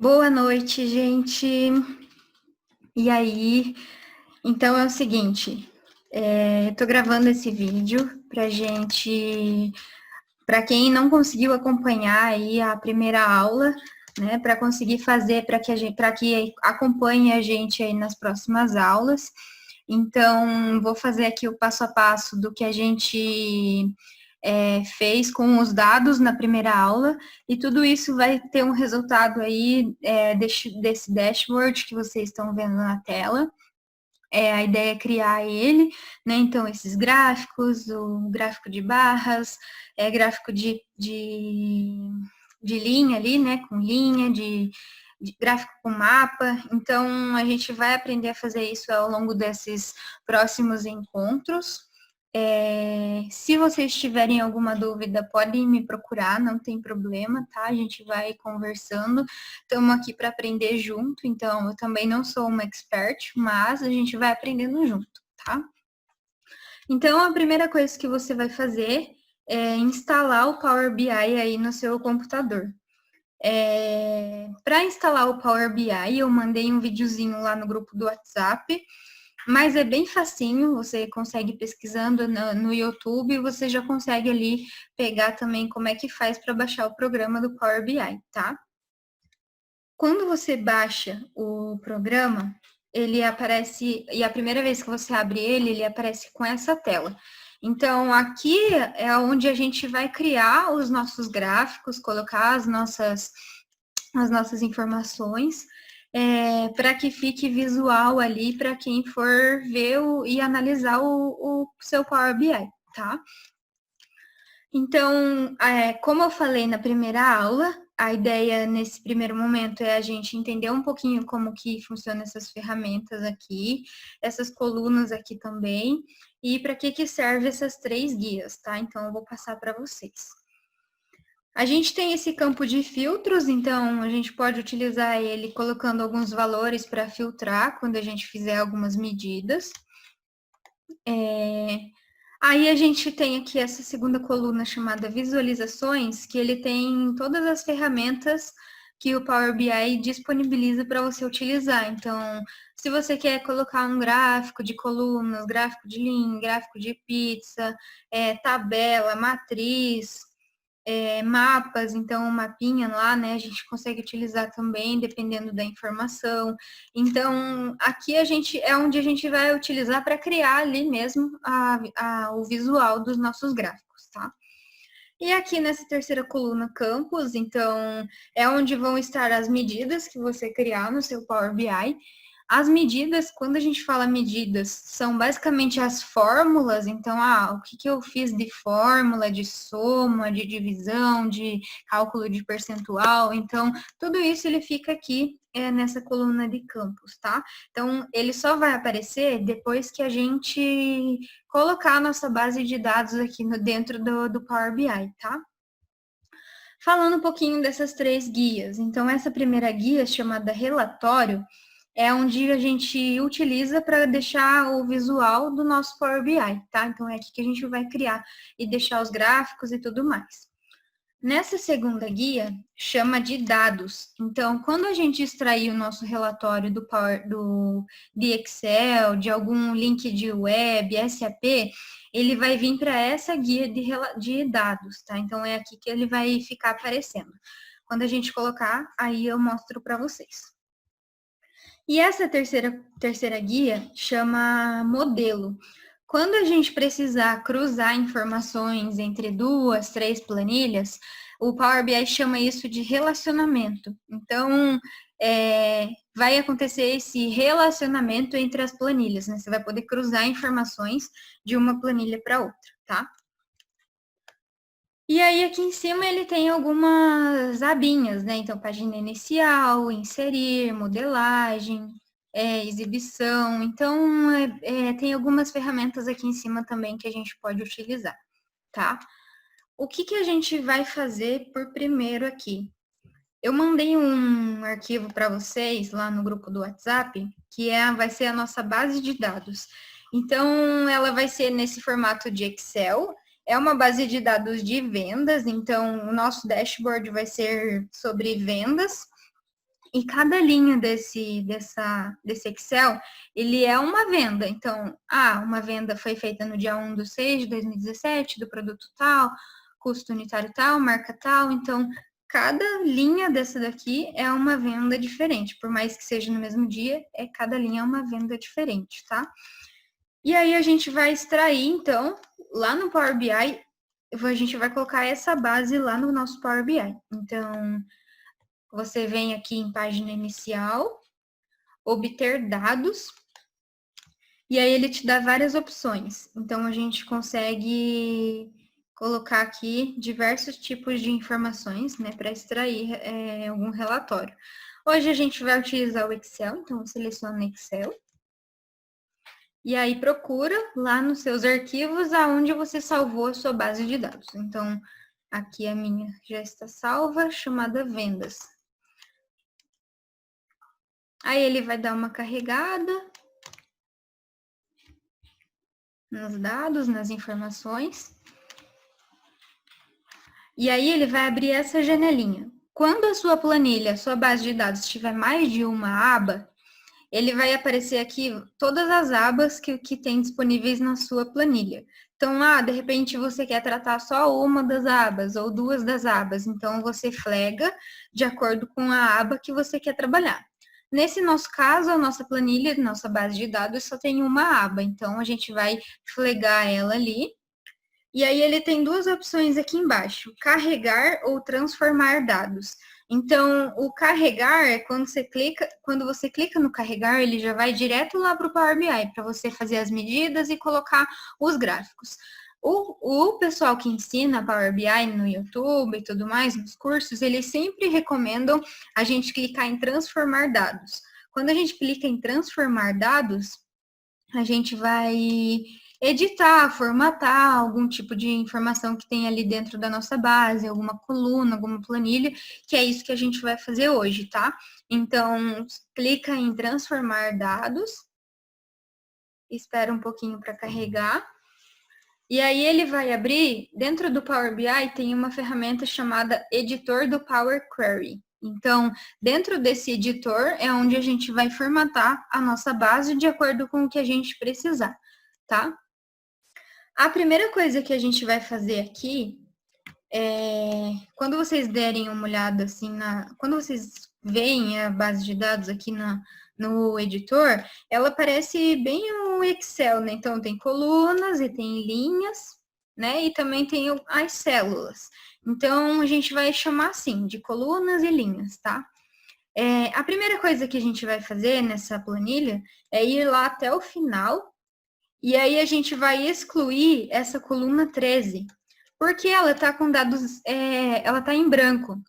Boa noite, gente. E aí? Então é o seguinte, tô gravando esse vídeo para quem não conseguiu acompanhar aí a primeira aula, né, para conseguir fazer para que acompanhe a gente aí nas próximas aulas. Então, vou fazer aqui o passo a passo do que a gente fez com os dados na primeira aula, e tudo isso vai ter um resultado aí desse dashboard que vocês estão vendo na tela. A ideia é criar ele, né? Então, esses gráficos, o gráfico de barras, gráfico de linha ali, né? Com linha, de gráfico com mapa. Então, a gente vai aprender a fazer isso ao longo desses próximos encontros. Se vocês tiverem alguma dúvida, podem me procurar, não tem problema, tá? A gente vai conversando. Estamos aqui para aprender junto, então eu também não sou uma expert, mas a gente vai aprendendo junto, tá? Então, a primeira coisa que você vai fazer é instalar o Power BI aí no seu computador. Para instalar o Power BI, eu mandei um videozinho lá no grupo do WhatsApp, mas é bem facinho, você consegue pesquisando no YouTube, você já consegue ali pegar também como é que faz para baixar o programa do Power BI, tá? Quando você baixa o programa, ele aparece, e a primeira vez que você abre ele, ele aparece com essa tela. Então, aqui é onde a gente vai criar os nossos gráficos, colocar as nossas informações, para que fique visual ali para quem for ver e analisar o seu Power BI, tá? Então, como eu falei na primeira aula, a ideia nesse primeiro momento é a gente entender um pouquinho como que funcionam essas ferramentas aqui, essas colunas aqui também, e para que serve essas 3 guias, tá? Então, eu vou passar para vocês. A gente tem esse campo de filtros, então a gente pode utilizar ele colocando alguns valores para filtrar quando a gente fizer algumas medidas. Aí a gente tem aqui essa segunda coluna chamada visualizações, que ele tem todas as ferramentas que o Power BI disponibiliza para você utilizar. Então, se você quer colocar um gráfico de colunas, gráfico de linha, gráfico de pizza, tabela, matriz, mapas, então o mapinha lá, né, a gente consegue utilizar também, dependendo da informação. Então, aqui é onde a gente vai utilizar para criar ali mesmo o visual dos nossos gráficos, tá? E aqui nessa terceira coluna, campos, então, é onde vão estar as medidas que você criar no seu Power BI. As medidas, quando a gente fala medidas, são basicamente as fórmulas. Então, o que eu fiz de fórmula, de soma, de divisão, de cálculo de percentual. Então, tudo isso ele fica aqui nessa coluna de campos, tá? Então, ele só vai aparecer depois que a gente colocar a nossa base de dados aqui dentro do Power BI, tá? Falando um pouquinho dessas 3 guias. Então, essa primeira guia, chamada relatório, é onde a gente utiliza para deixar o visual do nosso Power BI, tá? Então, é aqui que a gente vai criar e deixar os gráficos e tudo mais. Nessa segunda guia, chama de dados. Então, quando a gente extrair o nosso relatório de Excel, de algum link de web, SAP, ele vai vir para essa guia de dados, tá? Então, é aqui que ele vai ficar aparecendo. Quando a gente colocar, aí eu mostro para vocês. E essa terceira guia chama modelo. Quando a gente precisar cruzar informações entre 2, 3 planilhas, o Power BI chama isso de relacionamento. Então, vai acontecer esse relacionamento entre as planilhas, né? Você vai poder cruzar informações de uma planilha para outra, tá? E aí, aqui em cima, ele tem algumas abinhas, né? Então, página inicial, inserir, modelagem, exibição. Então, tem algumas ferramentas aqui em cima também que a gente pode utilizar, tá? O que a gente vai fazer por primeiro aqui? Eu mandei um arquivo para vocês lá no grupo do WhatsApp, que vai ser a nossa base de dados. Então, ela vai ser nesse formato de Excel. É uma base de dados de vendas, então o nosso dashboard vai ser sobre vendas. E cada linha desse Excel, ele é uma venda. Então, uma venda foi feita no dia 1/6/2017, do produto tal, custo unitário tal, marca tal. Então, cada linha dessa daqui é uma venda diferente. Por mais que seja no mesmo dia, cada linha é uma venda diferente, tá? E aí, a gente vai extrair, então, lá no Power BI, a gente vai colocar essa base lá no nosso Power BI. Então, você vem aqui em página inicial, obter dados, e aí ele te dá várias opções. Então, a gente consegue colocar aqui diversos tipos de informações, né, para extrair algum relatório. Hoje a gente vai utilizar o Excel, então seleciona Excel. E aí procura lá nos seus arquivos aonde você salvou a sua base de dados. Então, aqui a minha já está salva, chamada vendas. Aí ele vai dar uma carregada nos dados, nas informações. E aí ele vai abrir essa janelinha. Quando a sua planilha, a sua base de dados tiver mais de uma aba, ele vai aparecer aqui todas as abas que tem disponíveis na sua planilha. Então, de repente você quer tratar só uma das abas ou duas das abas. Então, você flega de acordo com a aba que você quer trabalhar. Nesse nosso caso, a nossa planilha, nossa base de dados só tem uma aba. Então, a gente vai flegar ela ali. E aí, ele tem duas opções aqui embaixo: carregar ou transformar dados. Então, o carregar é quando você clica no carregar, ele já vai direto lá para o Power BI, para você fazer as medidas e colocar os gráficos. O pessoal que ensina Power BI no YouTube e tudo mais, nos cursos, eles sempre recomendam a gente clicar em transformar dados. Quando a gente clica em transformar dados, a gente vai editar, formatar algum tipo de informação que tem ali dentro da nossa base, alguma coluna, alguma planilha, que é isso que a gente vai fazer hoje, tá? Então, clica em transformar dados, espera um pouquinho para carregar, e aí ele vai abrir, dentro do Power BI tem uma ferramenta chamada Editor do Power Query. Então, dentro desse editor é onde a gente vai formatar a nossa base de acordo com o que a gente precisar, tá? A primeira coisa que a gente vai fazer aqui quando vocês derem uma olhada assim quando vocês veem a base de dados aqui no editor, ela parece bem um Excel, né? Então tem colunas e tem linhas, né? E também tem as células. Então a gente vai chamar assim de colunas e linhas, tá? A primeira coisa que a gente vai fazer nessa planilha é ir lá até o final. E aí a gente vai excluir essa coluna 13, porque ela está com dados, ela está em branco.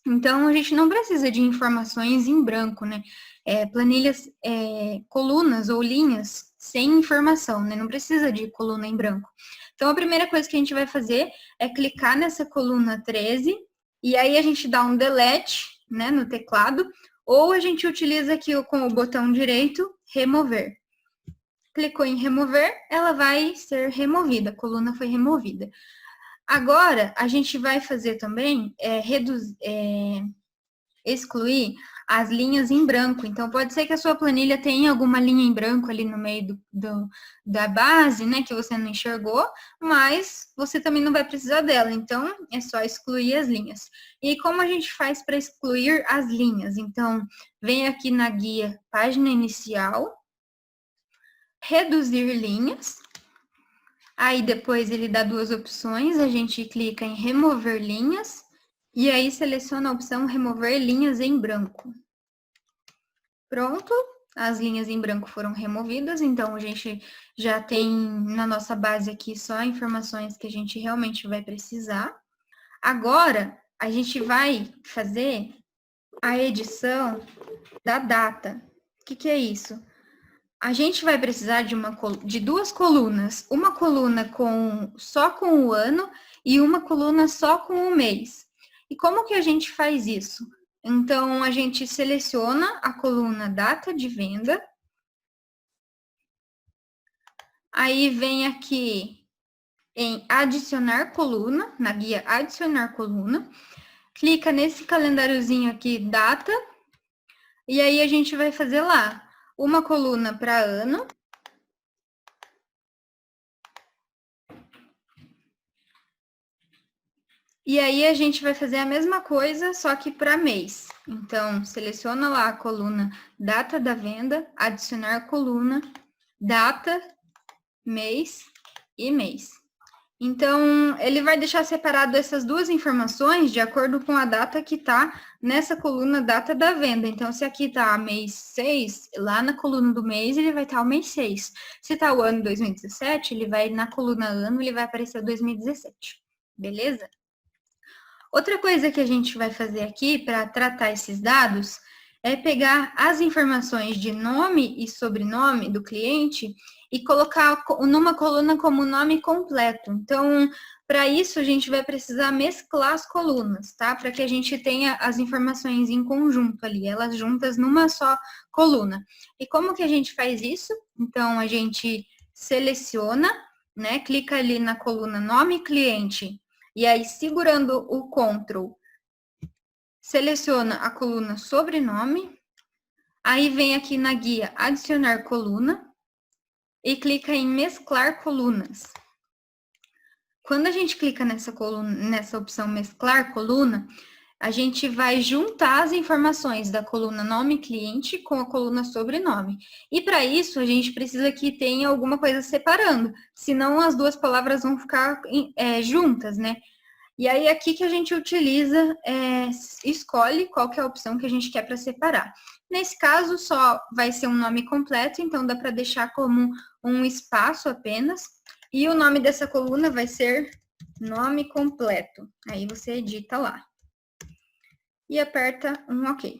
Então a gente não precisa de informações em branco, né? Planilhas, colunas ou linhas sem informação, né? Não precisa de coluna em branco. Então a primeira coisa que a gente vai fazer é clicar nessa coluna 13 e aí a gente dá um delete, né, no teclado, ou a gente utiliza aqui com o botão direito, remover. Clicou em remover, ela vai ser removida, a coluna foi removida. Agora, a gente vai fazer também, excluir as linhas em branco. Então, pode ser que a sua planilha tenha alguma linha em branco ali no meio da base, né, que você não enxergou, mas você também não vai precisar dela. Então, é só excluir as linhas. E como a gente faz para excluir as linhas? Então, vem aqui na guia página inicial, reduzir linhas. Aí depois ele dá duas opções, a gente clica em remover linhas e aí seleciona a opção remover linhas em branco. Pronto, as linhas em branco foram removidas, então a gente já tem na nossa base aqui só informações que a gente realmente vai precisar. Agora, a gente vai fazer a edição da data. O que é isso? A gente vai precisar de duas colunas. Uma coluna só com o ano e uma coluna só com o mês. E como que a gente faz isso? Então, a gente seleciona a coluna data de venda. Aí vem aqui em adicionar coluna, na guia adicionar coluna. Clica nesse calendáriozinho aqui, data. E aí a gente vai fazer lá uma coluna para ano. E aí a gente vai fazer a mesma coisa, só que para mês. Então, seleciona lá a coluna data da venda, adicionar coluna, data, mês e mês. Então, ele vai deixar separado essas duas informações de acordo com a data que está nessa coluna data da venda. Então, se aqui está mês 6, lá na coluna do mês ele vai estar o mês 6. Se está o ano 2017, ele vai na coluna ano, ele vai aparecer 2017. Beleza? Outra coisa que a gente vai fazer aqui para tratar esses dados é pegar as informações de nome e sobrenome do cliente e colocar numa coluna como nome completo. Então, para isso, a gente vai precisar mesclar as colunas, tá? Para que a gente tenha as informações em conjunto ali, elas juntas numa só coluna. E como que a gente faz isso? Então, a gente seleciona, né? Clica ali na coluna nome cliente e aí, segurando o Ctrl, seleciona a coluna sobrenome, aí vem aqui na guia adicionar coluna e clica em mesclar colunas. Quando a gente clica nessa opção mesclar coluna, a gente vai juntar as informações da coluna nome cliente com a coluna sobrenome. E para isso, a gente precisa que tenha alguma coisa separando, senão as duas palavras vão ficar juntas, né? E aí, aqui que a gente utiliza, escolhe qual que é a opção que a gente quer para separar. Nesse caso, só vai ser um nome completo, então dá para deixar como um espaço apenas. E o nome dessa coluna vai ser nome completo. Aí você edita lá. E aperta um OK.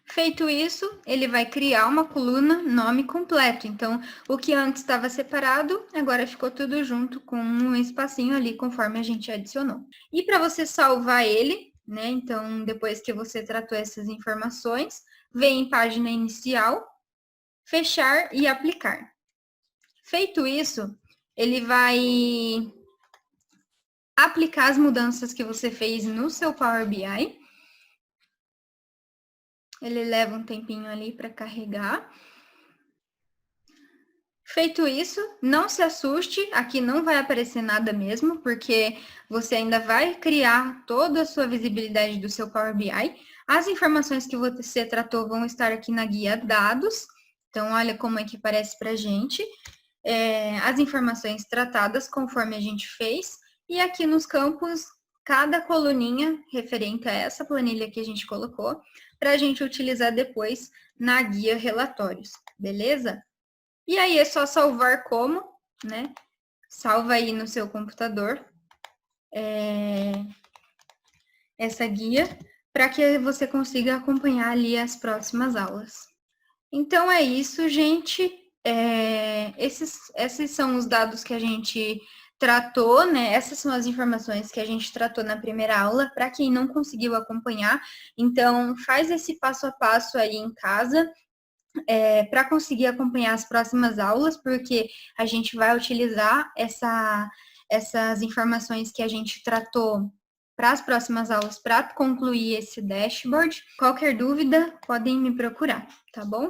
Feito isso, ele vai criar uma coluna nome completo. Então, o que antes estava separado, agora ficou tudo junto com um espacinho ali, conforme a gente adicionou. E para você salvar ele, né? Então, depois que você tratou essas informações, vem em página inicial, fechar e aplicar. Feito isso, ele vai aplicar as mudanças que você fez no seu Power BI. Ele leva um tempinho ali para carregar. Feito isso, não se assuste, aqui não vai aparecer nada mesmo, porque você ainda vai criar toda a sua visibilidade do seu Power BI. As informações que você tratou vão estar aqui na guia dados, então olha como é que aparece para a gente. As informações tratadas conforme a gente fez, e aqui nos campos, cada coluninha referente a essa planilha que a gente colocou, para a gente utilizar depois na guia relatórios, beleza? E aí é só salvar como, né? Salva aí no seu computador essa guia para que você consiga acompanhar ali as próximas aulas. Então é isso, gente. Esses são os dados que a gente tratou, né? Essas são as informações que a gente tratou na primeira aula, para quem não conseguiu acompanhar. Então, faz esse passo a passo aí em casa, para conseguir acompanhar as próximas aulas, porque a gente vai utilizar essas informações que a gente tratou para as próximas aulas para concluir esse dashboard. Qualquer dúvida, podem me procurar, tá bom?